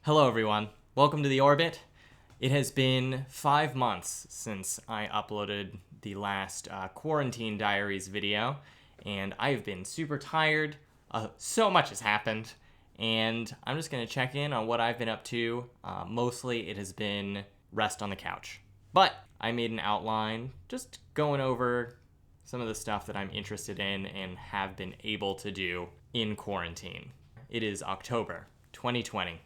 Hello everyone, welcome to The Orbit. It has been 5 months since I uploaded the last Quarantine Diaries video, and I've been super tired. So much has happened, and I'm just going to check in on what I've been up to. Mostly it has been rest on the couch. But I made an outline just going over some of the stuff that I'm interested in and have been able to do in quarantine. It is October 2020.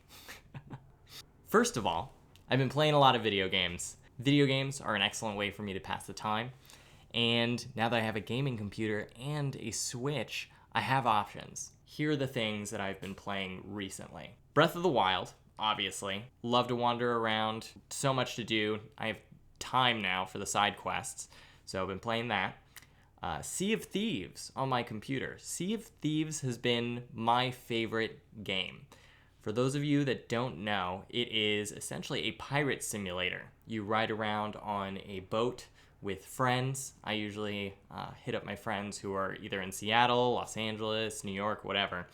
First of all, I've been playing a lot of video games. Video games are an excellent way for me to pass the time, and now that I have a gaming computer and a Switch, I have options. Here are the things that I've been playing recently. Breath of the Wild, obviously. Love to wander around, so much to do. I have time now for the side quests, so I've been playing that. Sea of Thieves on my computer. Sea of Thieves has been my favorite game. For those of you that don't know, it is essentially a pirate simulator. You ride around on a boat with friends. I usually hit up my friends who are either in Seattle, Los Angeles, New York, whatever,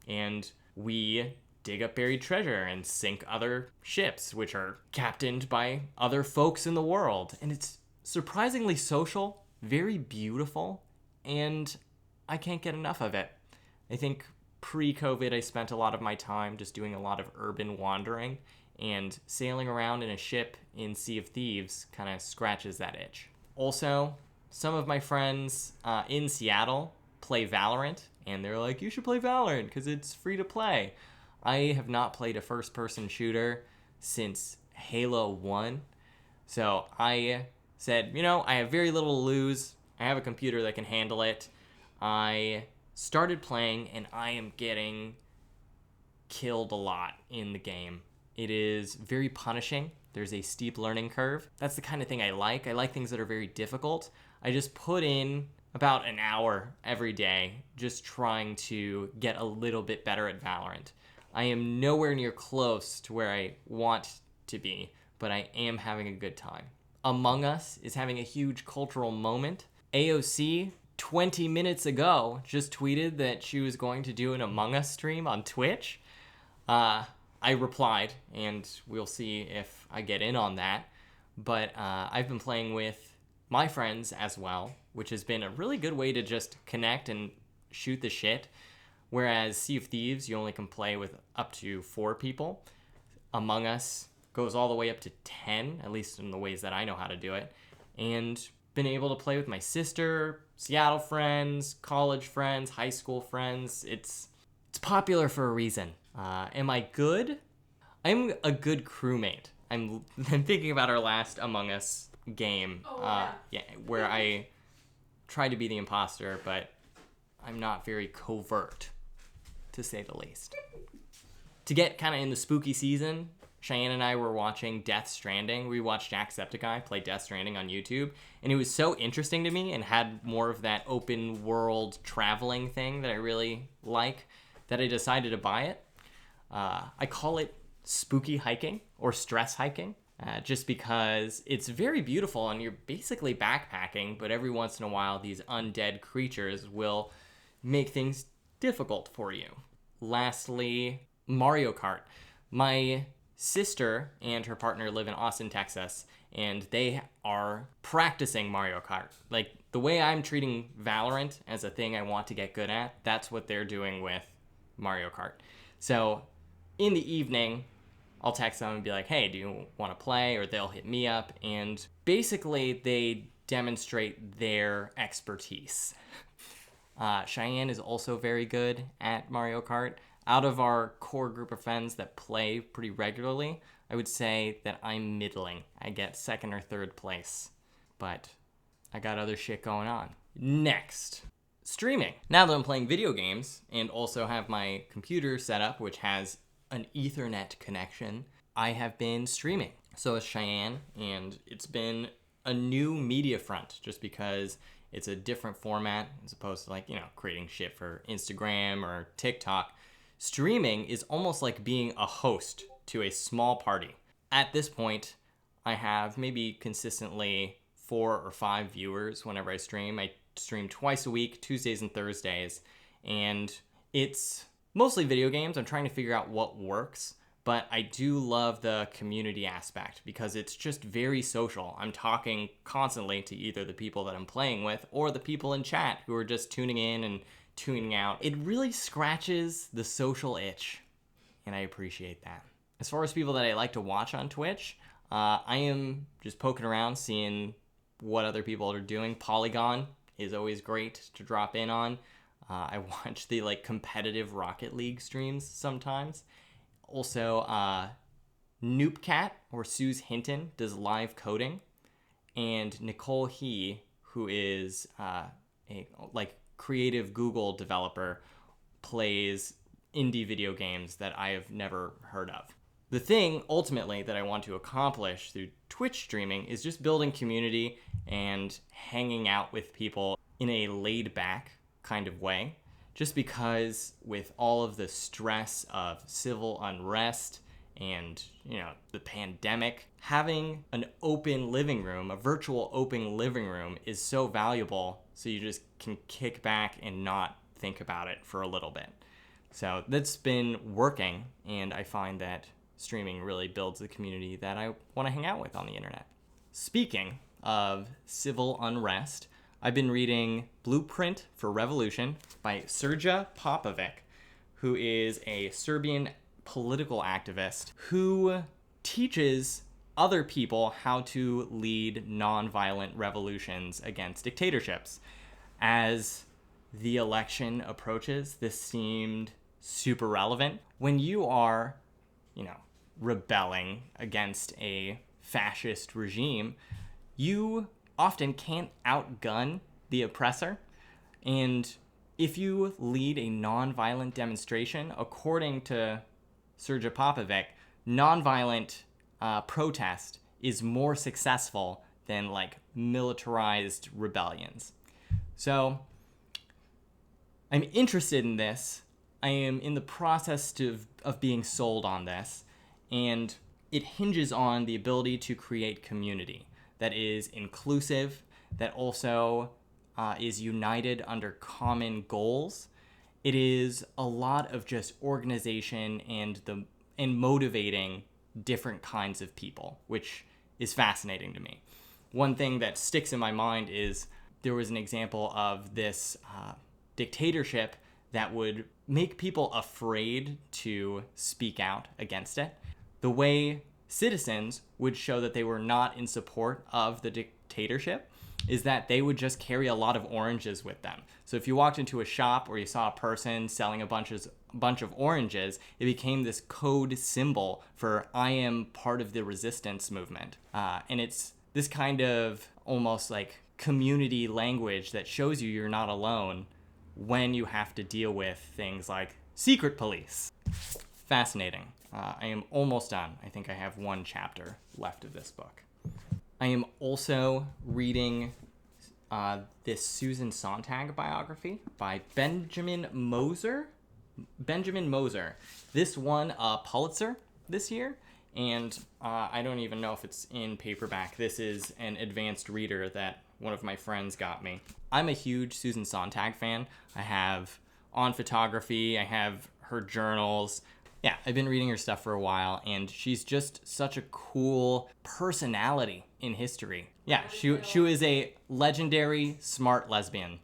and we dig up buried treasure and sink other ships, which are captained by other folks in the world. And it's surprisingly social, very beautiful, and I can't get enough of it. I think pre-COVID, I spent a lot of my time just doing a lot of urban wandering, and sailing around in a ship in Sea of Thieves kind of scratches that itch. Also, some of my friends in Seattle play Valorant, and they're like, you should play Valorant because it's free to play. I have not played a first-person shooter since Halo 1, so I said, I have very little to lose. I have a computer that can handle it. I started playing, and I am getting killed a lot in the game. It is very punishing. There's a steep learning curve. That's the kind of thing I like. I like things that are very difficult. I just put in about an hour every day just trying to get a little bit better at Valorant. I am nowhere near close to where I want to be, but I am having a good time. Among Us is having a huge cultural moment. AOC 20 minutes ago just tweeted that she was going to do an Among Us stream on Twitch. I replied, and we'll see if I get in on that. But I've been playing with my friends as well, which has been a really good way to just connect and shoot the shit. Whereas Sea of Thieves, you only can play with up to 4 people. Among Us goes all the way up to 10, at least in the ways that I know how to do it. And been able to play with my sister, Seattle friends, college friends, high school friends. It's popular for a reason. Am I good? I'm a good crewmate. I'm thinking about our last Among Us game. Where I tried to be the imposter, but I'm not very covert, to say the least. To get kind of in the spooky season, Cheyenne and I were watching Death Stranding. We watched Jacksepticeye play Death Stranding on YouTube, and it was so interesting to me and had more of that open world traveling thing that I really like that I decided to buy it. I call it spooky hiking or stress hiking, just because it's very beautiful and you're basically backpacking, but every once in a while these undead creatures will make things difficult for you. Lastly, Mario Kart. My sister and her partner live in Austin, Texas, and they are practicing Mario Kart. Like, the way I'm treating Valorant as a thing I want to get good at, that's what they're doing with Mario Kart. So, in the evening, I'll text them and be like, hey, do you want to play? Or they'll hit me up, and basically they demonstrate their expertise. Cheyenne is also very good at Mario Kart. Out of our core group of friends that play pretty regularly, I would say that I'm middling. I get second or third place, but I got other shit going on. Next, streaming. Now that I'm playing video games and also have my computer set up, which has an Ethernet connection, I have been streaming. So is Cheyenne, and it's been a new media front just because it's a different format as opposed to creating shit for Instagram or TikTok. Streaming is almost like being a host to a small party. At this point, I have maybe consistently 4 or 5 viewers whenever I stream. I stream twice a week, Tuesdays and Thursdays, and it's mostly video games. I'm trying to figure out what works, but I do love the community aspect because it's just very social. I'm talking constantly to either the people that I'm playing with or the people in chat who are just tuning in and tuning out. It really scratches the social itch, and I appreciate that. As far as people that I like to watch on Twitch, I am just poking around, seeing what other people are doing. Polygon is always great to drop in on. I watch the competitive Rocket League streams sometimes. Also, Noopcat or Suze Hinton does live coding, and Nicole He, who is a creative Google developer, plays indie video games that I have never heard of. The thing, ultimately, that I want to accomplish through Twitch streaming is just building community and hanging out with people in a laid-back kind of way. Just because with all of the stress of civil unrest and, the pandemic, having an open living room, a virtual open living room, is so valuable, so you just can kick back and not think about it for a little bit. So that's been working, and I find that streaming really builds the community that I want to hang out with on the internet. Speaking of civil unrest, I've been reading Blueprint for Revolution by Srdja Popovic, who is a Serbian political activist who teaches other people how to lead nonviolent revolutions against dictatorships. As the election approaches, this seemed super relevant. When you are, rebelling against a fascist regime, you often can't outgun the oppressor. And if you lead a nonviolent demonstration, according to Srdja Popovic, nonviolent protest is more successful than militarized rebellions. So I'm interested in this. I am in the process of being sold on this, and it hinges on the ability to create community that is inclusive, that also is united under common goals. It is a lot of just organization and motivating different kinds of people, which is fascinating to me. One thing that sticks in my mind is there was an example of this dictatorship that would make people afraid to speak out against it. The way citizens would show that they were not in support of the dictatorship is that they would just carry a lot of oranges with them. So if you walked into a shop or you saw a person selling a bunch of oranges, it became this code symbol for I am part of the resistance movement. And it's this kind of almost community language that shows you're not alone when you have to deal with things like secret police. Fascinating. I am almost done. I think I have one chapter left of this book. I am also reading this Susan Sontag biography by Benjamin Moser. This won a Pulitzer this year, and I don't even know if it's in paperback. This is an advanced reader that one of my friends got me. I'm a huge Susan Sontag fan. I have On Photography, I have her journals. Yeah, I've been reading her stuff for a while, and she's just such a cool personality in history. Yeah, she was a legendary, smart lesbian.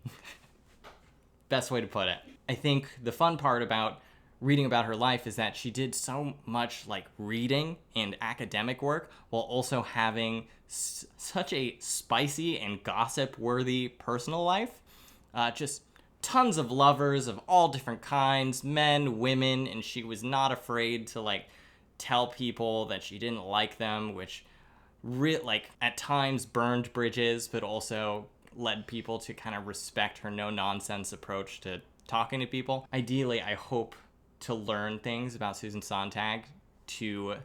Best way to put it. I think the fun part about reading about her life is that she did so much reading and academic work while also having such a spicy and gossip-worthy personal life. Just tons of lovers of all different kinds, men, women, and she was not afraid to tell people that she didn't like them, which at times burned bridges, but also led people to kind of respect her no-nonsense approach to talking to people. Ideally, I hope to learn things about Susan Sontag to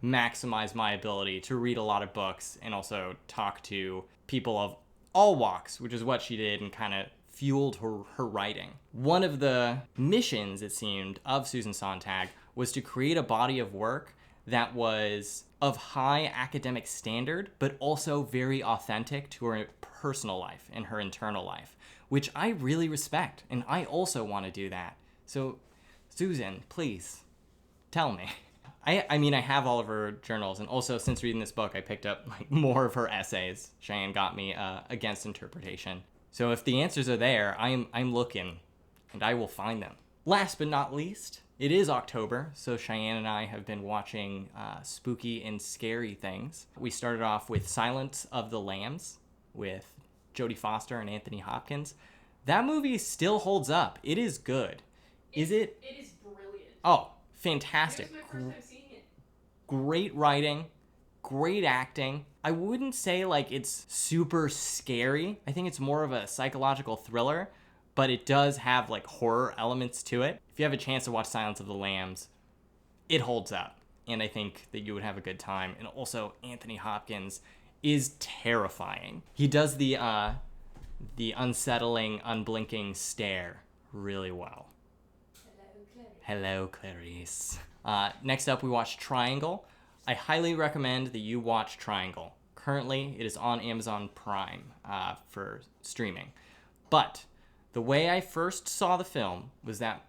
maximize my ability to read a lot of books and also talk to people of all walks, which is what she did and kind of fueled her writing. One of the missions, it seemed, of Susan Sontag was to create a body of work that was of high academic standard, but also very authentic to her personal life and her internal life, which I really respect, and I also want to do that. So, Susan, please, tell me. I mean, I have all of her journals, and also since reading this book, I picked up like more of her essays. Cheyenne got me against interpretation. So if the answers are there, I'm looking, and I will find them. Last but not least, it is October, so Cheyenne and I have been watching spooky and scary things. We started off with Silence of the Lambs with Jodie Foster and Anthony Hopkins. That movie still holds up. It is good. Is it? It is brilliant. Oh, fantastic. It was my first time seeing it. Great writing, great acting. I wouldn't say like it's super scary. I think it's more of a psychological thriller, but it does have like horror elements to it. If you have a chance to watch Silence of the Lambs, it holds up, and I think that you would have a good time. And also, Anthony Hopkins is terrifying. He does the unsettling, unblinking stare really well. Hello, Clarice. Next up, we watched Triangle. I highly recommend that you watch Triangle. Currently, it is on Amazon Prime for streaming. But the way I first saw the film was that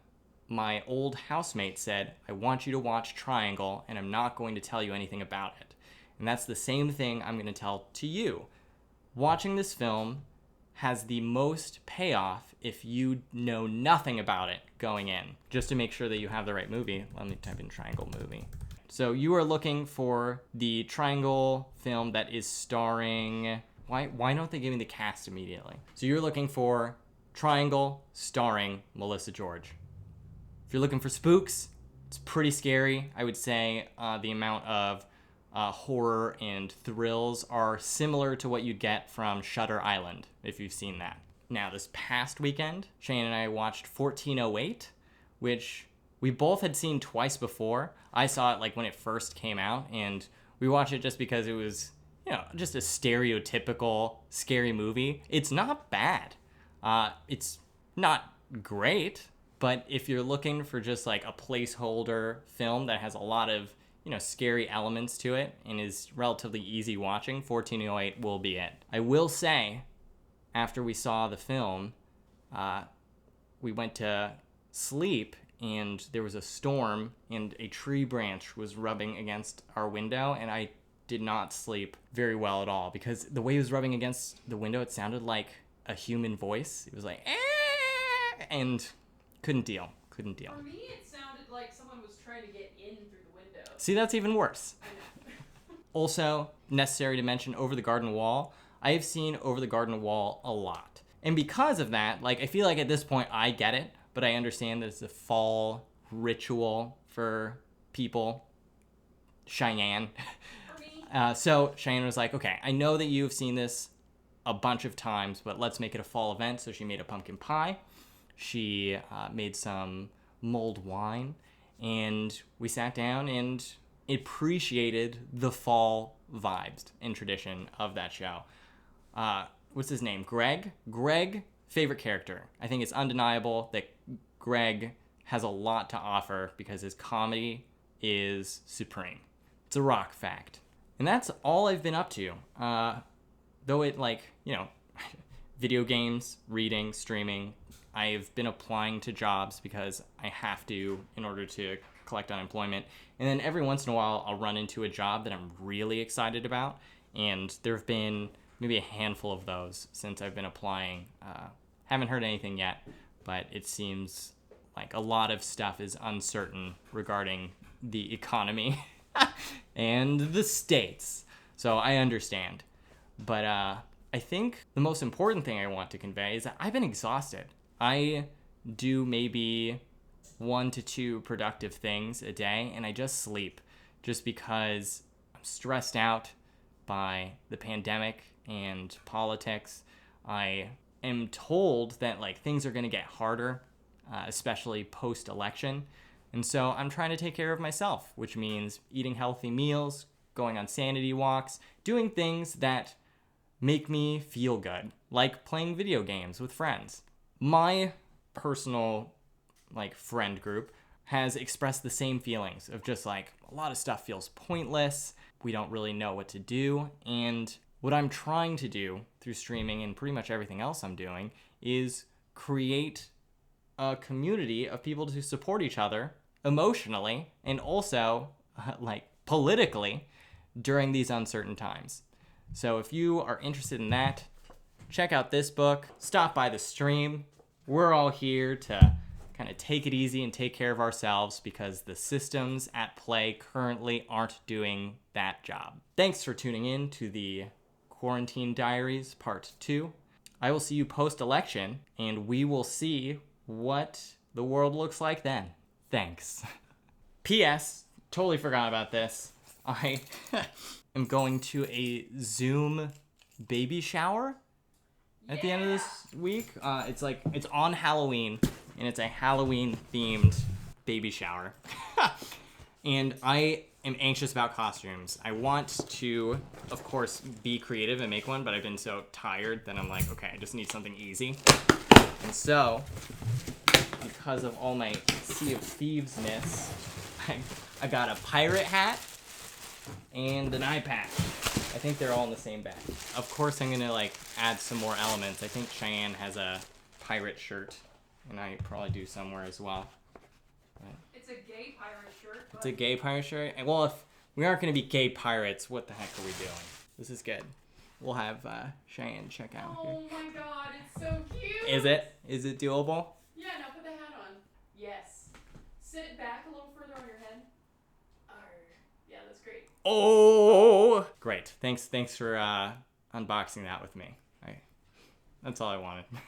my old housemate said, I want you to watch Triangle, and I'm not going to tell you anything about it. And that's the same thing I'm going to tell to you. Watching this film has the most payoff if you know nothing about it going in. Just to make sure that you have the right movie, let me type in Triangle movie. So you are looking for the Triangle film that is starring... Why don't they give me the cast immediately? So you're looking for Triangle starring Melissa George. If you're looking for spooks, it's pretty scary. I would say the amount of horror and thrills are similar to what you'd get from Shutter Island, if you've seen that. Now, this past weekend, Shane and I watched 1408, which we both had seen twice before. I saw it like when it first came out, and we watched it just because it was, just a stereotypical scary movie. It's not bad. It's not great, but if you're looking for just like a placeholder film that has a lot of scary elements to it and is relatively easy watching, 1408 will be it. I will say, after we saw the film, we went to sleep and there was a storm and a tree branch was rubbing against our window, and I did not sleep very well at all because the way it was rubbing against the window, it sounded like a human voice. It was like, "Eh," and couldn't deal. For me, it sounded like someone was trying to get in through the window. See, that's even worse. Also, necessary to mention Over the Garden Wall. I have seen Over the Garden Wall a lot. And because of that, I feel like at this point I get it, but I understand that it's a fall ritual for people. Cheyenne. For me. So Cheyenne was like, okay, I know that you've seen this a bunch of times, but let's make it a fall event. So she made a pumpkin pie. She made some mulled wine, and we sat down and appreciated the fall vibes and tradition of that show. What's his name? Greg? Greg, favorite character. I think it's undeniable that Greg has a lot to offer because his comedy is supreme. It's a rock fact. And that's all I've been up to. Though it, video games, reading, streaming, I've been applying to jobs because I have to in order to collect unemployment. And then every once in a while, I'll run into a job that I'm really excited about. And there have been maybe a handful of those since I've been applying. Haven't heard anything yet, but it seems like a lot of stuff is uncertain regarding the economy and the states. So I understand. But I think the most important thing I want to convey is that I've been exhausted. I do maybe 1 to 2 productive things a day, and I just sleep just because I'm stressed out by the pandemic and politics. I am told that things are going to get harder, especially post-election. And so I'm trying to take care of myself, which means eating healthy meals, going on sanity walks, doing things that make me feel good, like playing video games with friends. My personal friend group has expressed the same feelings of just a lot of stuff feels pointless. We don't really know what to do. And what I'm trying to do through streaming and pretty much everything else I'm doing is create a community of people to support each other emotionally and also like politically during these uncertain times. So if you are interested in that, check out this book, stop by the stream. We're all here to kind of take it easy and take care of ourselves because the systems at play currently aren't doing that job. Thanks for tuning in to the Quarantine Diaries Part 2. I will see you post-election, and we will see what the world looks like then. Thanks. P.S. Totally forgot about this. I am going to a Zoom baby shower at the end of this week. It's on Halloween, and it's a Halloween-themed baby shower. And I am anxious about costumes. I want to, of course, be creative and make one, but I've been so tired that I'm like, okay, I just need something easy. And so, because of all my Sea of Thieves-ness, I got a pirate hat and an eye patch. I think they're all in the same bag. Of course, I'm gonna add some more elements. I think Cheyenne has a pirate shirt, and I probably do somewhere as well. But It's a gay pirate shirt. it's a gay pirate shirt. And well, if we aren't gonna be gay pirates, what the heck are we doing? This is good. We'll have Cheyenne check out here. Oh my god, it's so cute. Is it? Is it doable? Yeah, now put the hat on. Yes. Sit it back a little further on your head. Arr. Yeah, that's great. Oh, great. Thanks for unboxing that with me. That's all I wanted. You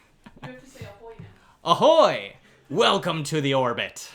have to say ahoy now. Ahoy! Welcome to the orbit.